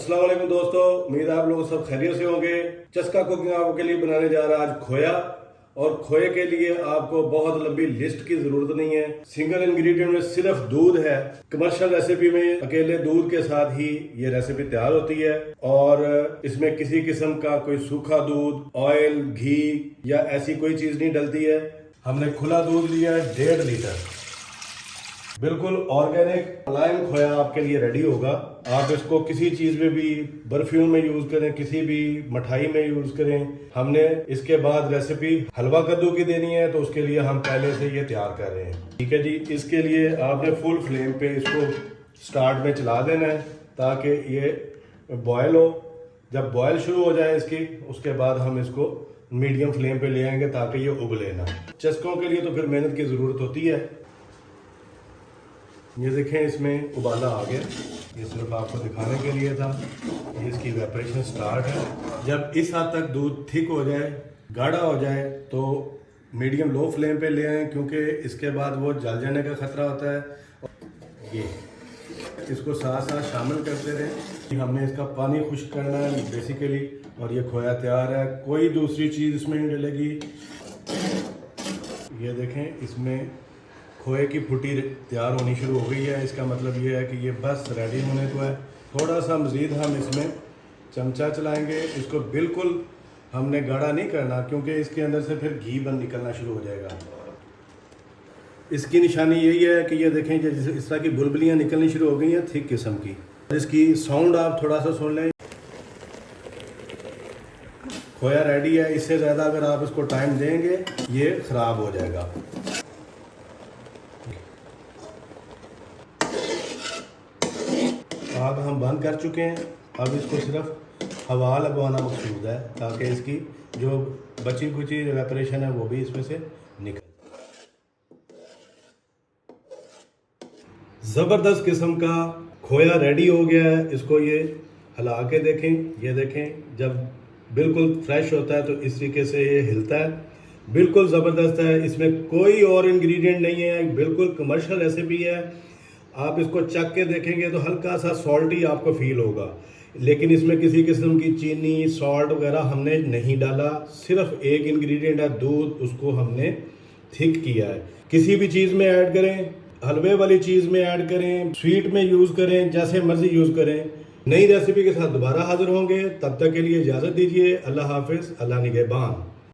अस्सलाम वालेकुम दोस्तों, उम्मीद है आप लोग सब खैरियत से होंगे। चस्का कुकिंग आपके लिए बनाने जा रहा है आज खोया। और खोए के लिए आपको बहुत लंबी लिस्ट की जरूरत नहीं है। सिंगल इंग्रेडिएंट में सिर्फ दूध है। कमर्शियल रेसिपी में अकेले दूध के साथ ही ये रेसिपी तैयार होती है और इसमें किसी किस्म का कोई सूखा दूध, ऑयल, घी या ऐसी कोई चीज नहीं डलती है। हमने खुला दूध लिया है 1.5 लीटर। बिल्कुल ऑर्गेनिक मुलायम खोया आपके लिए रेडी होगा। आप इसको किसी चीज में भी, परफ्यूम में यूज करें, किसी भी मिठाई में यूज करें। हमने इसके बाद रेसिपी हलवा कद्दू की देनी है, तो उसके लिए हम पहले से ये तैयार कर रहे हैं। ठीक है जी, इसके लिए आपने फुल फ्लेम पे इसको स्टार्ट में चला देना है ताकि ये बॉयल हो। जब बॉयल शुरू हो जाए इसकी, उसके बाद हम इसको मीडियम फ्लेम पे ले आएंगे ताकि ये उबले ना। चस्कों के लिए तो फिर मेहनत की जरूरत होती है। ये देखें, इसमें उबाला आ गया। ये सिर्फ आपको दिखाने के लिए था। ये इसकी इवेपोरेशन स्टार्ट है। जब इस हद तक दूध थिक हो जाए, गाढ़ा हो जाए, तो मीडियम लो फ्लेम पे ले आएं, क्योंकि इसके बाद वो जल जाने का खतरा होता है। ये इसको साथ साथ शामिल करते रहें। हमने इसका पानी खुश्क करना है बेसिकली, और ये खोया तैयार है। कोई दूसरी चीज़ इसमें नहीं डलेगी। ये देखें, इसमें खोए की फुटी तैयार होनी शुरू हो गई है। इसका मतलब ये है कि ये बस रेडी होने को है। थोड़ा सा मज़ीद हम इसमें चमचा चलाएंगे। इसको बिल्कुल हमने गाढ़ा नहीं करना, क्योंकि इसके अंदर से फिर घी बन निकलना शुरू हो जाएगा। इसकी निशानी यही है कि ये देखें, जैसे इस तरह की बुलबुलियाँ निकलनी शुरू हो गई हैं थिक किस्म की। इसकी साउंड आप थोड़ा सा सुन लें। खोया रेडी है। इससे ज़्यादा अगर आप इसको टाइम देंगे ये ख़राब हो जाएगा। आग हम बंद कर चुके हैं। अब इसको सिर्फ हवा लगवाना मकसूद है ताकि इसकी जो बची खुची इवेपोरेशन है वो भी इसमें से निकल। ज़बरदस्त किस्म का खोया रेडी हो गया है। इसको ये हिला के देखें। ये देखें, जब बिल्कुल फ्रेश होता है तो इस तरीके से ये हिलता है। बिल्कुल ज़बरदस्त है। इसमें कोई और इंग्रेडिएंट नहीं है, बिल्कुल कमर्शियल रेसिपी है। आप इसको चख के देखेंगे तो हल्का सा सॉल्टी आपको फील होगा, लेकिन इसमें किसी किस्म की चीनी, सॉल्ट वगैरह हमने नहीं डाला। सिर्फ एक इंग्रेडिएंट है दूध, उसको हमने थिक किया है। किसी भी चीज़ में ऐड करें, हलवे वाली चीज़ में ऐड करें, स्वीट में यूज़ करें, जैसे मर्जी यूज़ करें। नई रेसिपी के साथ दोबारा हाजिर होंगे। तब तक के लिए इजाज़त दीजिए। अल्लाह हाफिज़, अल्लाह निगहबान।